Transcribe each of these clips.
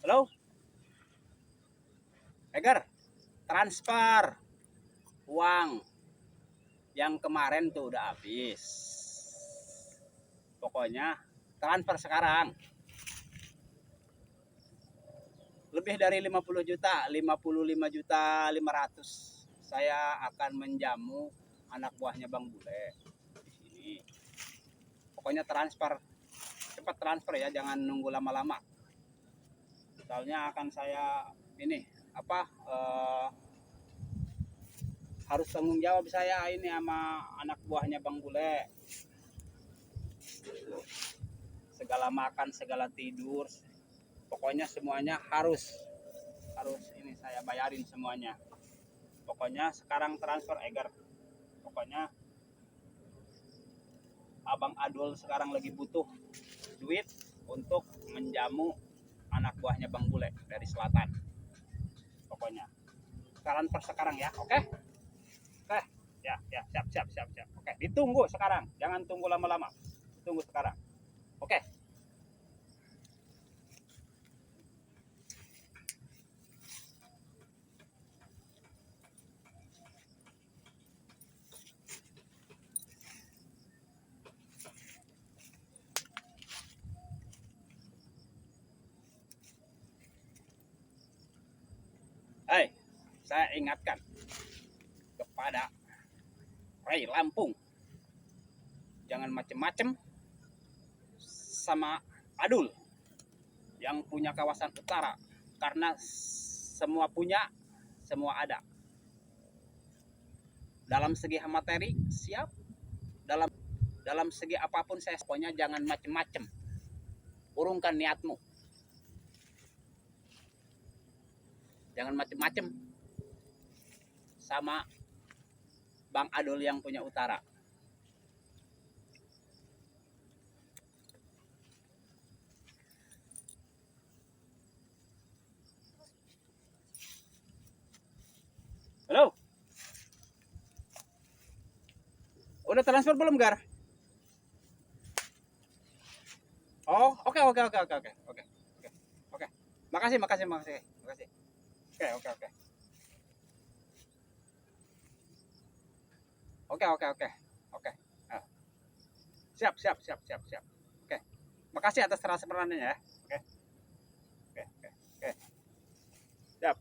Halo, Egar, transfer uang yang kemarin tuh udah habis. Pokoknya transfer sekarang. Lebih dari 50 juta, 55 juta 500. Saya akan menjamu anak buahnya Bang Bule di sini. Pokoknya transfer, cepat transfer ya, jangan nunggu lama-lama. Soalnya akan saya ini apa harus tanggung jawab saya ini sama anak buahnya Bang Bule. Segala makan, segala tidur, pokoknya semuanya harus ini saya bayarin semuanya. Pokoknya sekarang transfer Egar. Pokoknya Abang Adul sekarang lagi butuh duit untuk menjamu anak buahnya Bang Bule dari selatan. Pokoknya transfer sekarang ya, oke? Oke, ya, ya, siap. Oke, ditunggu sekarang, jangan tunggu lama-lama. Tunggu sekarang. Oke. Hai, saya ingatkan kepada Ray Lampung, jangan macem-macem sama Adul yang punya kawasan utara, karena semua punya, semua ada. Dalam segi materi siap, dalam dalam segi apapun saya pokoknya jangan macem-macem. Urungkan niatmu. Jangan macem-macem sama Bang Adul yang punya utara. Halo? Udah transfer belum, Gar? Oh, oke. Makasih. Oke. Oke. Ah, siap. Oke. Makasih atas transferannya ya. Oke. Siap.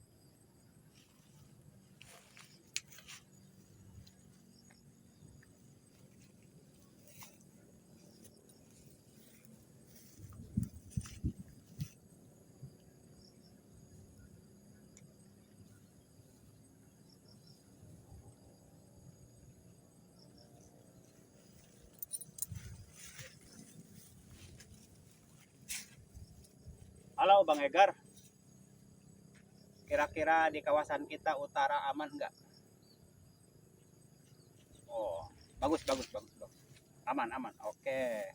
Halo Bang Egar. Kira-kira di kawasan kita utara aman nggak? Oh, bagus. Aman. Oke.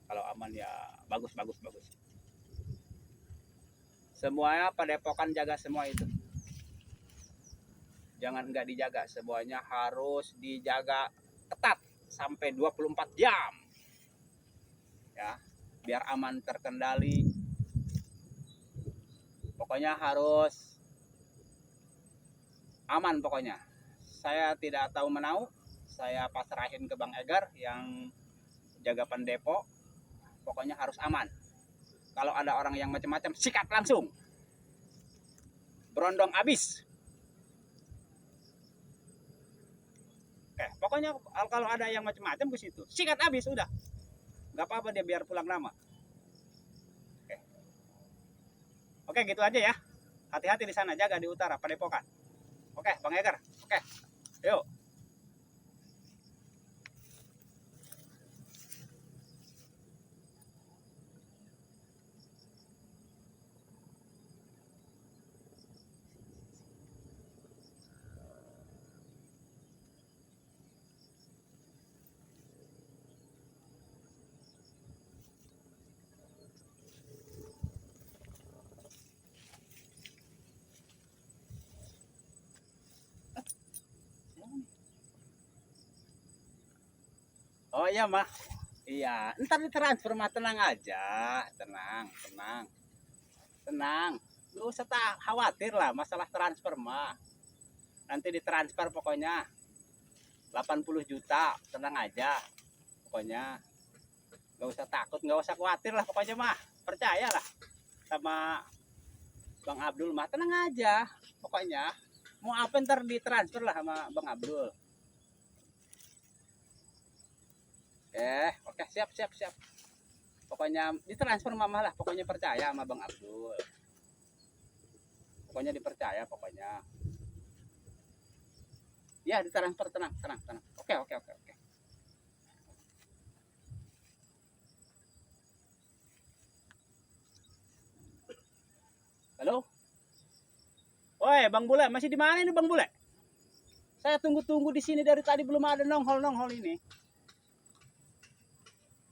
Kalau aman ya bagus. Semuanya padepokan jaga semua itu. Jangan nggak dijaga, semuanya harus dijaga ketat sampai 24 jam. Ya, biar aman terkendali. Pokoknya harus aman pokoknya. Saya tidak tahu menau, saya pasrahin ke Bang Egar yang jaga pendepo. Pokoknya harus aman. Kalau ada orang yang macam-macam, sikat langsung. Berondong abis. Oke, pokoknya kalau ada yang macam-macam ke situ, sikat abis udah. Gak apa-apa dia biar pulang nama. Oke, gitu aja ya. Hati-hati di sana, jaga di utara, Padepokan. Oke, Bang Egar. Oke, yuk. Oh iya, Mah. Iya, ntar ditransfer mah, tenang aja, tenang. Lu usah khawatir lah masalah transfer mah. Nanti ditransfer pokoknya 80 juta, tenang aja. Pokoknya nggak usah takut, nggak usah khawatir lah pokoknya mah. Percayalah sama Bang Abdul mah, tenang aja. Pokoknya mau apa ntar ditransfer lah sama Bang Abdul. Oke, siap. Pokoknya ditransfer mama lah, pokoknya percaya sama Bang Abdul. Pokoknya dipercaya pokoknya. Ya, ditransfer, tenang. Oke. Halo? Woi, Bang Bule, masih di mana ini Bang Bule? Saya tunggu di sini dari tadi belum ada nongol ini.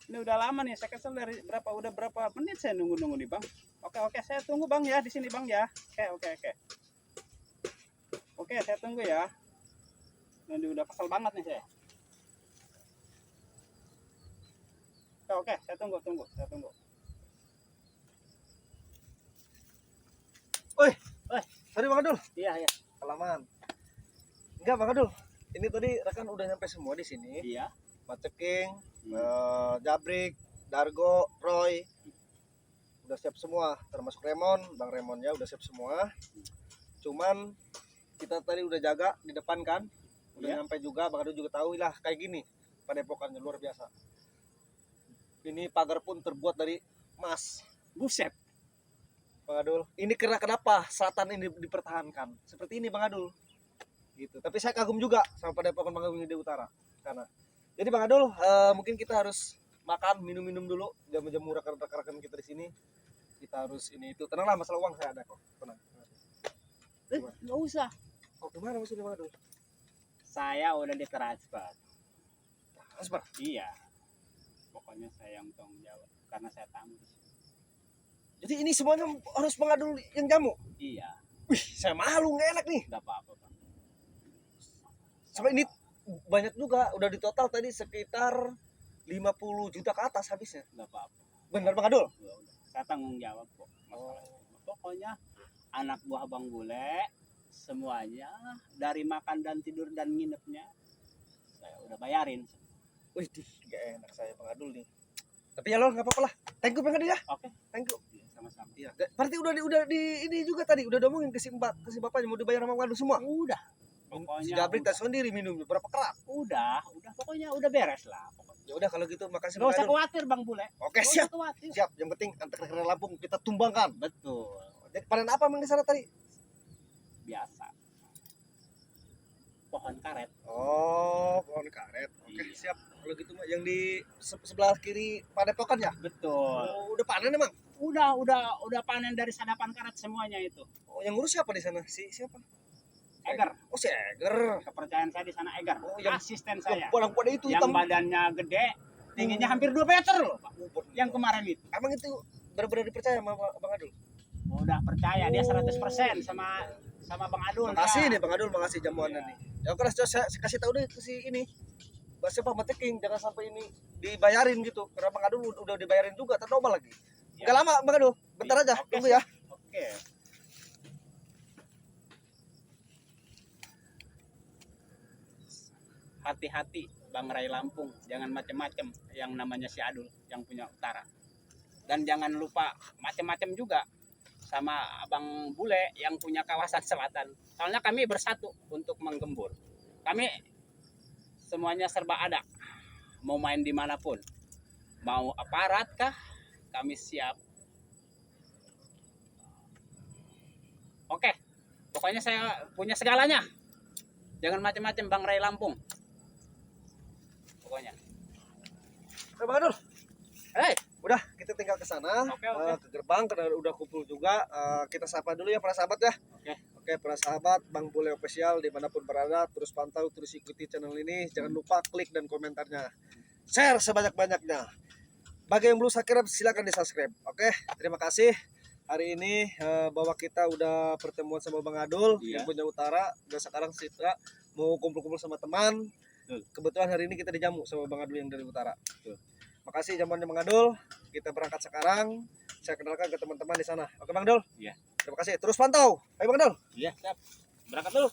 Ini udah lama nih, saya kesel dari berapa menit saya nunggu nih Bang. Oke, saya tunggu Bang ya di sini Bang ya. Oke. Oke, saya tunggu ya. Nanti udah kesel banget nih saya. Oke, saya tunggu. Woi, sorry Bang Adul. Iya. Kelamaan. Enggak Bang Adul. Ini tadi rekan udah nyampe semua di sini. Iya. Maceking, Jabrik, Dargo, Roy. Udah siap semua, termasuk Bang Remon ya udah siap semua. Cuman kita tadi udah jaga di depan kan. Udah nyampe juga, Bang Adul juga tahu lah kayak gini. Padepokannya luar biasa. Ini pagar pun terbuat dari emas. Buset. Bang Adul, ini kenapa selatan ini dipertahankan seperti ini Bang Adul gitu. Tapi saya kagum juga sama Padepokan Bang Adul di utara karena jadi Bang Adul mungkin kita harus makan minum dulu jamu-jamu rekan-rekan kita di sini. Kita harus ini itu, tenanglah, masalah uang saya ada kok, tenang. Nggak usah. Oh, gimana maksudnya Bang Adul? Saya udah ditransfer. Transfer? Iya. Pokoknya saya yang tanggung jawab karena saya tamu di sini. Jadi ini semuanya harus Bang Adul yang jamu? Iya. Wih, saya malu, nggak enak nih. Nggak apa-apa Bang. Sampai ini banyak juga, udah di total tadi sekitar 50 juta ke atas habisnya. Nggak apa-apa. Benar Bang Adul? Ya udah. Saya tanggung jawab kok. Pokoknya anak buah Bang Bule semuanya dari makan dan tidur dan nginepnya saya udah bayarin. Wih, gak enak saya Bang Adul nih. Tapi ya lo nggak apa-apa lah. Thank you Bang Adul ya. Oke. Thank you. Sama-sama. Iya. Berarti udah di ini juga tadi udah ngomongin ke si bapaknya mau dibayar sama Bang Adul semua. Udah. Si Pokoknya Jabrik tak sendiri minum berapa kerat. udah. Pokoknya udah beres lah. Ya udah kalau gitu makasih Nggak Bang usah Adul. khawatir Bang Bule. Oke, Nggak siap. usah khawatir. Siap. Yang penting antar ke Lampung kita tumbangkan. Betul. Jadi panen apa Bang di sana tadi? Biasa. Pohon karet. Oh, pohon karet. Oke, Iya. siap. Kalau gitu mah yang di sebelah kiri Padepokan ya? Betul. Oh, udah panen emang? Udah panen dari sadapan karet semuanya itu. Oh, yang ngurus siapa di sana? Siapa? Eger. Oh, si Eger. Kepercayaan saya di sana Eger. Oh, yang asisten saya. Yang pada itu Yang hitam. badannya gede, tingginya hampir 2 meter loh, Pak. Yang kemarin itu. Emang itu benar-benar dipercaya sama Bang Adul? Udah percaya dia 100% sama Bang Adul. Makasih ya. nih Bang Adul, makasih jamuannya nih. Ya oke lah, saya kasih tahu deh ke si ini. Bahasa Pak Mateking, jangan sampai ini dibayarin gitu. Karena Bang Adul udah dibayarin juga, ternoba lagi. Ya. Enggak lama Bang Adul, bentar aja, Oke, tunggu ya. Oke. Hati-hati Bang Rai Lampung, jangan macem-macem yang namanya si Adul yang punya utara. Dan jangan lupa macem-macem juga sama Abang Bule yang punya kawasan selatan. Soalnya kami bersatu untuk menggembur. Kami semuanya serba ada. Mau main dimanapun. Mau aparat kah? Kami siap. Oke. Pokoknya saya punya segalanya. Jangan macem-macem Bang Rai Lampung. Pokoknya. Oke Bang Adul, Hei, udah kita tinggal ke sana, Oke. ke gerbang karena udah kumpul juga. Kita sapa dulu ya para sahabat ya. Oke para sahabat, Bang Bule Official dimanapun berada, terus pantau, terus ikuti channel ini. Jangan lupa klik dan komentarnya, share sebanyak-banyaknya. Bagi yang belum subscribe silakan di subscribe. Oke, terima kasih. Hari ini bahwa kita udah pertemuan sama Bang Adul yang punya utara. Dan sekarang kita mau kumpul-kumpul sama teman. Kebetulan hari ini kita dijamu sama Bang Adul yang dari utara. Makasih jamuannya Bang Adul. Kita berangkat sekarang. Saya kenalkan ke teman-teman di sana. Oke Bang Dul? Iya. Terima kasih. Terus pantau. Ayo Bang Dul. Iya, siap. Berangkat dulu.